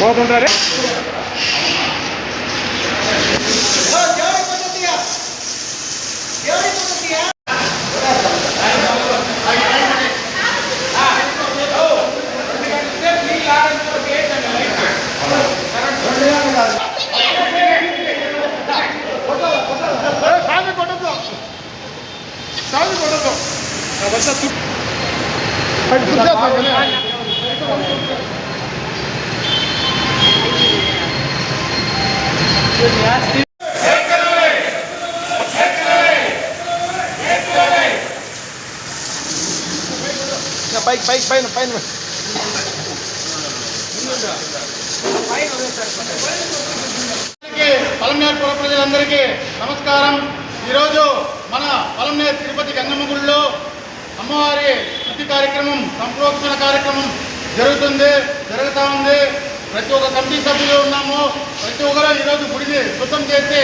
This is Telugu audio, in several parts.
పోతుంటారే పైన పలమనేరు పుర ప్రజలందరికీ నమస్కారం. ఈరోజు మన పలమనేరు తిరుపతి గంగమ్మ గుడిలో అమ్మవారి శుద్ధి కార్యక్రమం, సంప్రోక్షణ కార్యక్రమం జరుగుతూ ఉంది. ప్రతి ఒక్క కమిటీ సభ్యులు ఉన్నాము. ప్రతి ఒక్కరూ ఈరోజు గుడిని శుద్ధం చేసి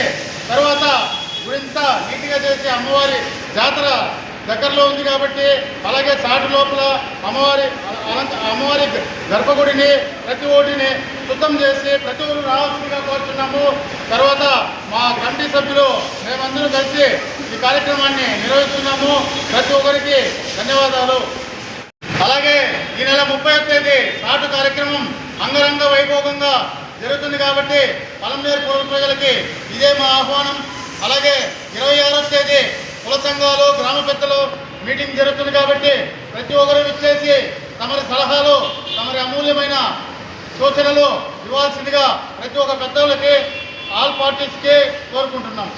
తర్వాత గుడింతా నీట్గా చేసి అమ్మవారి జాతర దగ్గరలో ఉంది కాబట్టి అలాగే చాటు లోపల అమ్మవారి గర్భగుడిని ప్రతి ఒక్కటిని శుద్ధం చేసి ప్రతి ఒక్కరు రావాల్సిందిగా కోరుతున్నాము. తర్వాత మా కమిటీ సభ్యులు మేమందరం కలిసి ఈ కార్యక్రమాన్ని నిర్వహిస్తున్నాము. ప్రతి ఒక్కరికి ధన్యవాదాలు. అలాగే ఈ నెల 30వ తేదీ చాటు కార్యక్రమం అంగరంగ వైభోగంగా జరుగుతుంది కాబట్టి పలమనేరు పుర ప్రజలకి ఇదే మా ఆహ్వానం. అలాగే 26వ తేదీ కుల సంఘాలు, గ్రామ పెద్దలు మీటింగ్ జరుగుతుంది కాబట్టి ప్రతి ఒక్కరు ఇచ్చేసి తమరి సలహాలు, తమరి అమూల్యమైన సూచనలు ఇవ్వాల్సిందిగా ప్రతి ఒక్క పెద్దలకి, ఆల్ పార్టీస్కి కోరుకుంటున్నాం.